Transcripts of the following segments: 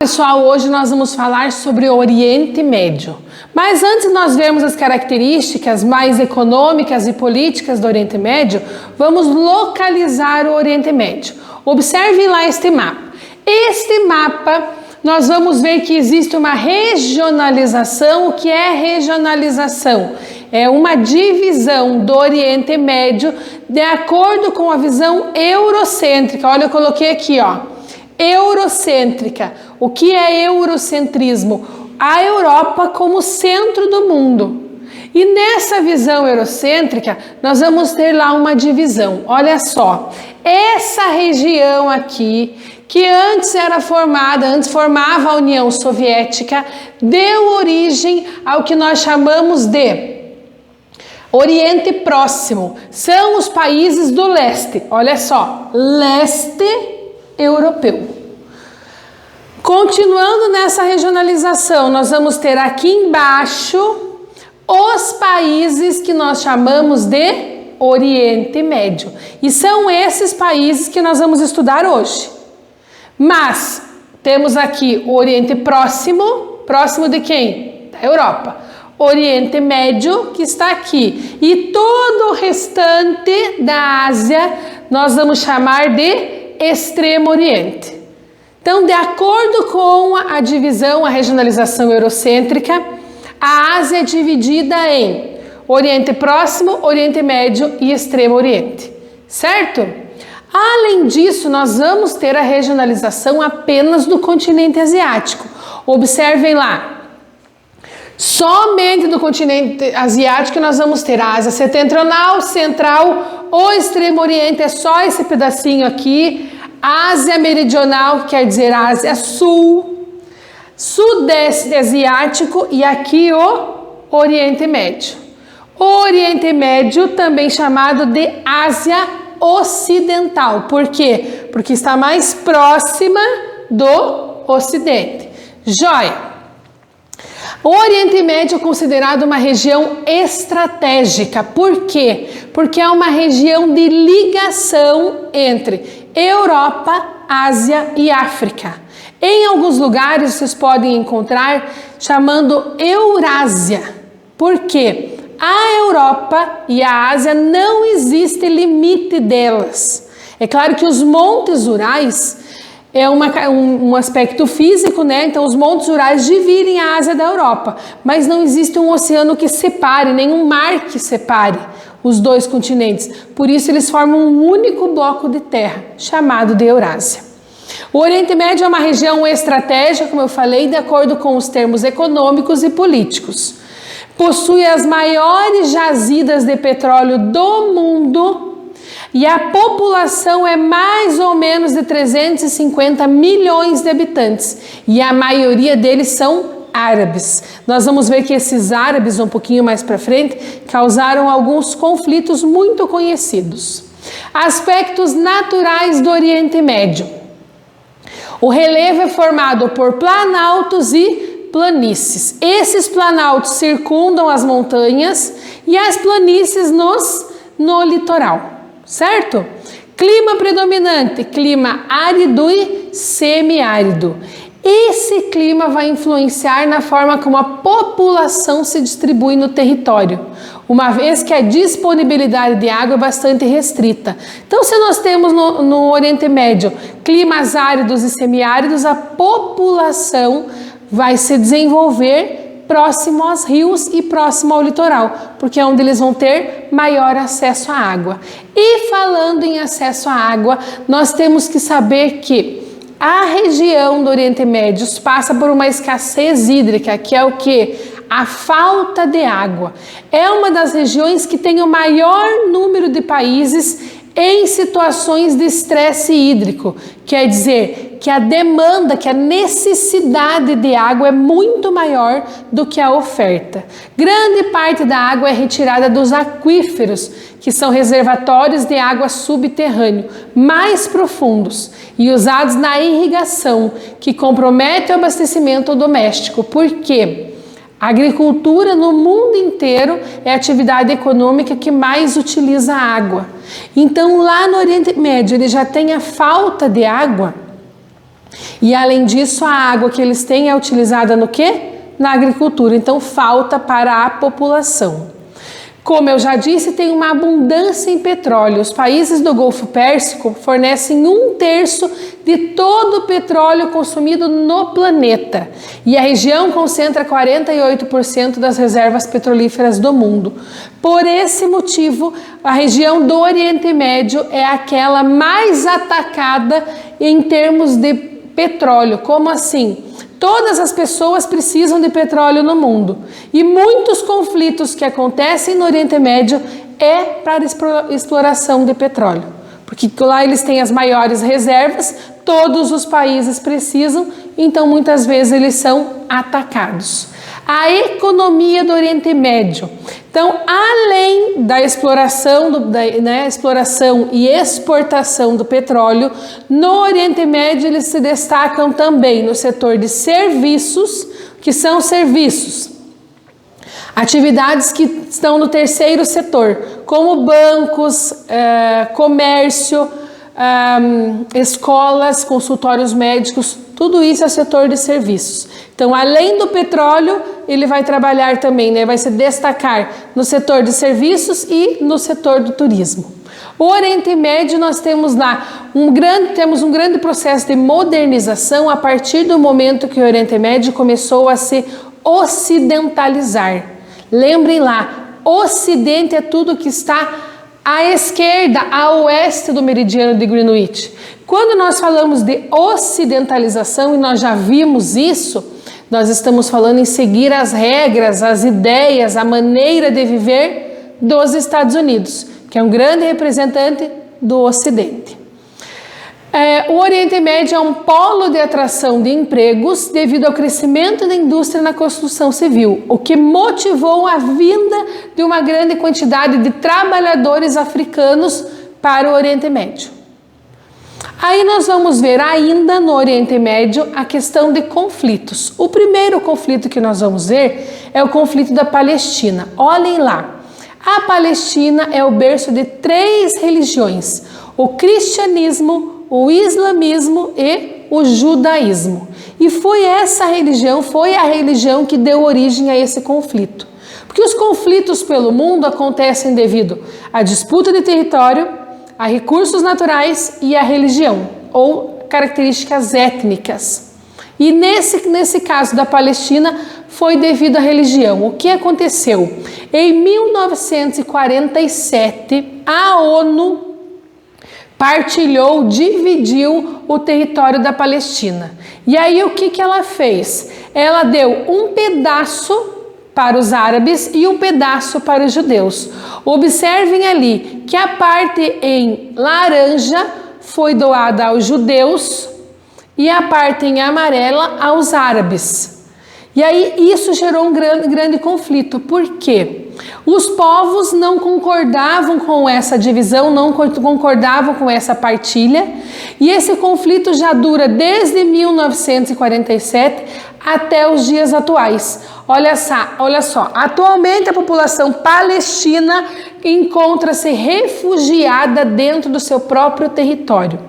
Pessoal, hoje nós vamos falar sobre o Oriente Médio. Mas antes de nós vermos as características mais econômicas e políticas do Oriente Médio, vamos localizar o Oriente Médio. Observe lá este mapa. Este mapa, nós vamos ver que existe uma regionalização. O que é regionalização? É uma divisão do Oriente Médio de acordo com a visão eurocêntrica. Olha, eu coloquei aqui, ó, eurocêntrica. O que é eurocentrismo? A Europa como centro do mundo. E nessa visão eurocêntrica, nós vamos ter lá uma divisão. Olha só, essa região aqui, que antes formava a União Soviética, deu origem ao que nós chamamos de Oriente Próximo. São os países do leste. Olha só, leste europeu. Continuando nessa regionalização, nós vamos ter aqui embaixo os países que nós chamamos de Oriente Médio. E são esses países que nós vamos estudar hoje. Mas temos aqui o Oriente Próximo, próximo de quem? Da Europa. Oriente Médio, que está aqui. E todo o restante da Ásia nós vamos chamar de Extremo Oriente. Então, de acordo com a divisão, a regionalização eurocêntrica, a Ásia é dividida em Oriente Próximo, Oriente Médio e Extremo Oriente, certo? Além disso, nós vamos ter a regionalização apenas do continente asiático. Observem lá, somente do continente asiático nós vamos ter a Ásia Setentrional, Central, o Extremo Oriente é só esse pedacinho aqui, Ásia Meridional, que quer dizer Ásia Sul, Sudeste Asiático e aqui o Oriente Médio. O Oriente Médio também chamado de Ásia Ocidental. Por quê? Porque está mais próxima do Ocidente. Joia! O Oriente Médio é considerado uma região estratégica. Por quê? Porque é uma região de ligação entre Europa, Ásia e África. Em alguns lugares vocês podem encontrar chamando Eurásia. Por quê? A Europa e a Ásia não existe limite delas. É claro que os montes Urais é um aspecto físico, né? Então os montes Urais dividem a Ásia da Europa, mas não existe um oceano que separe, nenhum mar que separe os dois continentes. Por isso eles formam um único bloco de terra, chamado de Eurásia. O Oriente Médio é uma região estratégica, como eu falei, de acordo com os termos econômicos e políticos. Possui as maiores jazidas de petróleo do mundo e a população é mais ou menos de 350 milhões de habitantes e a maioria deles são árabes. Nós vamos ver que esses árabes, um pouquinho mais para frente, causaram alguns conflitos muito conhecidos. Aspectos naturais do Oriente Médio. O relevo é formado por planaltos e planícies. Esses planaltos circundam as montanhas e as planícies no litoral, certo? Clima predominante, clima árido e semiárido. Esse clima vai influenciar na forma como a população se distribui no território, uma vez que a disponibilidade de água é bastante restrita. Então, se nós temos no Oriente Médio climas áridos e semiáridos, a população vai se desenvolver próximo aos rios e próximo ao litoral, porque é onde eles vão ter maior acesso à água. E falando em acesso à água, nós temos que saber que a região do Oriente Médio passa por uma escassez hídrica, que é o que? A falta de água. É uma das regiões que tem o maior número de países em situações de estresse hídrico. Quer dizer que a demanda, que a necessidade de água é muito maior do que a oferta. Grande parte da água é retirada dos aquíferos, que são reservatórios de água subterrâneo, mais profundos, e usados na irrigação, que compromete o abastecimento doméstico. Por quê? A agricultura no mundo inteiro é a atividade econômica que mais utiliza água. Então, lá no Oriente Médio, ele já tem a falta de água E além disso, a água que eles têm é utilizada no quê? Na agricultura. Então falta para a população. Como eu já disse, tem uma abundância em petróleo. Os países do Golfo Pérsico fornecem 1/3 de todo o petróleo consumido no planeta. E a região concentra 48% das reservas petrolíferas do mundo. Por esse motivo, a região do Oriente Médio é aquela mais atacada em termos de petróleo. Como assim? Todas as pessoas precisam de petróleo no mundo e muitos conflitos que acontecem no Oriente Médio é para exploração de petróleo, porque lá eles têm as maiores reservas, todos os países precisam, então muitas vezes eles são atacados. A economia do Oriente Médio. Então, além da exploração, exploração e exportação do petróleo, no Oriente Médio eles se destacam também no setor de serviços, que são serviços. Atividades que estão no terceiro setor, como bancos, comércio, escolas, consultórios médicos, tudo isso é setor de serviços. Então, além do petróleo, ele vai trabalhar também, vai se destacar no setor de serviços e no setor do turismo. O Oriente Médio, nós temos lá um grande processo de modernização a partir do momento que o Oriente Médio começou a se ocidentalizar. Lembrem lá, Ocidente é tudo que está à esquerda, a oeste do meridiano de Greenwich. Quando nós falamos de ocidentalização, e nós já vimos isso, nós estamos falando em seguir as regras, as ideias, a maneira de viver dos Estados Unidos, que é um grande representante do Ocidente. O Oriente Médio é um polo de atração de empregos devido ao crescimento da indústria na construção civil, o que motivou a vinda de uma grande quantidade de trabalhadores africanos para o Oriente Médio. Aí nós vamos ver ainda no Oriente Médio a questão de conflitos. O primeiro conflito que nós vamos ver é o conflito da Palestina. Olhem lá, a Palestina é o berço de 3 religiões, o cristianismo, o islamismo e o judaísmo. E foi a religião que deu origem a esse conflito. Porque os conflitos pelo mundo acontecem devido à disputa de território, a recursos naturais e a religião, ou características étnicas. E nesse caso da Palestina, foi devido à religião. O que aconteceu? Em 1947, a ONU dividiu o território da Palestina. E aí o que ela fez? Ela deu um pedaço para os árabes e um pedaço para os judeus. Observem ali que a parte em laranja foi doada aos judeus e a parte em amarela aos árabes. E aí isso gerou um grande conflito. Por quê? Os povos não concordavam com essa divisão, não concordavam com essa partilha, e esse conflito já dura desde 1947 até os dias atuais. Olha só, atualmente a população palestina encontra-se refugiada dentro do seu próprio território.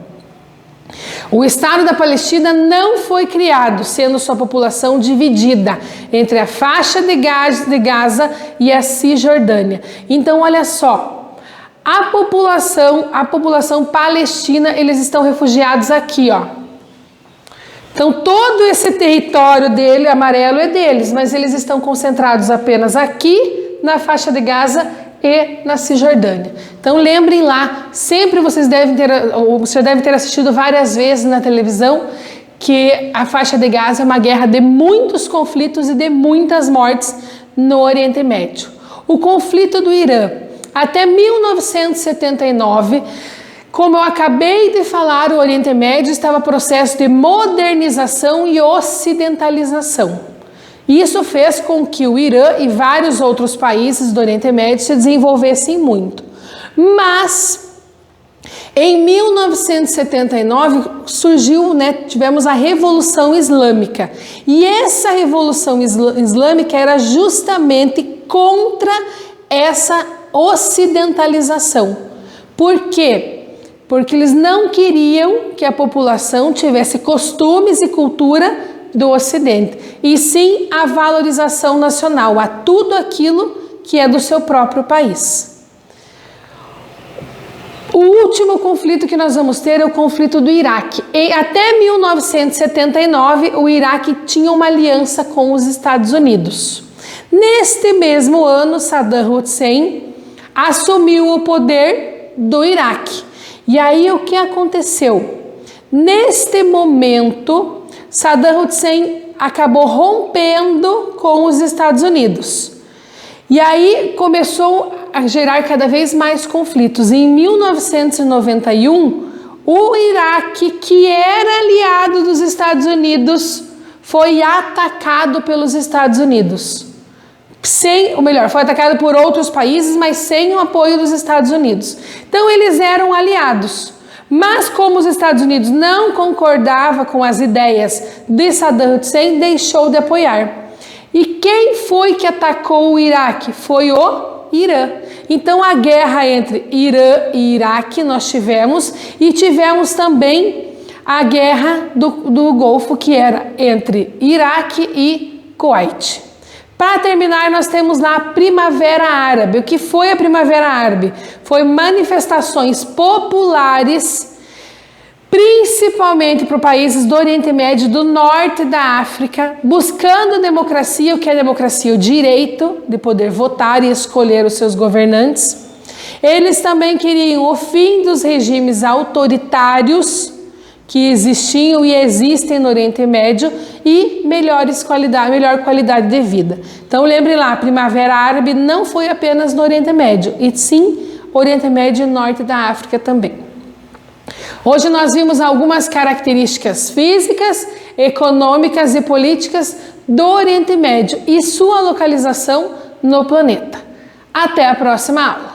O Estado da Palestina não foi criado, sendo sua população dividida entre a faixa de Gaza e a Cisjordânia. Então, olha só, a população palestina, eles estão refugiados aqui, ó. Então, todo esse território dele, amarelo, é deles, mas eles estão concentrados apenas aqui na faixa de Gaza e na Cisjordânia. Então lembrem lá, sempre você deve ter assistido várias vezes na televisão que a faixa de Gaza é uma guerra de muitos conflitos e de muitas mortes no Oriente Médio. O conflito do Irã, até 1979, como eu acabei de falar, o Oriente Médio estava em processo de modernização e ocidentalização. Isso fez com que o Irã e vários outros países do Oriente Médio se desenvolvessem muito. Mas, em 1979, tivemos a Revolução Islâmica. E essa Revolução Islâmica era justamente contra essa ocidentalização. Por quê? porque eles não queriam que a população tivesse costumes e cultura do Ocidente, e sim a valorização nacional, a tudo aquilo que é do seu próprio país. O último conflito que nós vamos ter é o conflito do Iraque. E até 1979, o Iraque tinha uma aliança com os Estados Unidos. Neste mesmo ano, Saddam Hussein assumiu o poder do Iraque. E aí o que aconteceu? Neste momento, Saddam Hussein acabou rompendo com os Estados Unidos. E aí começou a gerar cada vez mais conflitos. Em 1991, o Iraque, que era aliado dos Estados Unidos, foi atacado pelos Estados Unidos. Foi atacado por outros países, mas sem o apoio dos Estados Unidos. Então eles eram aliados. Mas como os Estados Unidos não concordavam com as ideias de Saddam Hussein, deixou de apoiar. E quem foi que atacou o Iraque? Foi o Irã. Então a guerra entre Irã e Iraque nós tivemos, e tivemos também a guerra do Golfo, que era entre Iraque e Kuwait. Para terminar, nós temos lá a Primavera Árabe. O que foi a Primavera Árabe? Foi manifestações populares, principalmente para países do Oriente Médio, do norte da África, buscando democracia. O que é democracia? O direito de poder votar e escolher os seus governantes. Eles também queriam o fim dos regimes autoritários que existiam e existem no Oriente Médio e melhor qualidade de vida. Então lembre lá, a Primavera Árabe não foi apenas no Oriente Médio, e sim Oriente Médio e Norte da África também. Hoje nós vimos algumas características físicas, econômicas e políticas do Oriente Médio e sua localização no planeta. Até a próxima aula!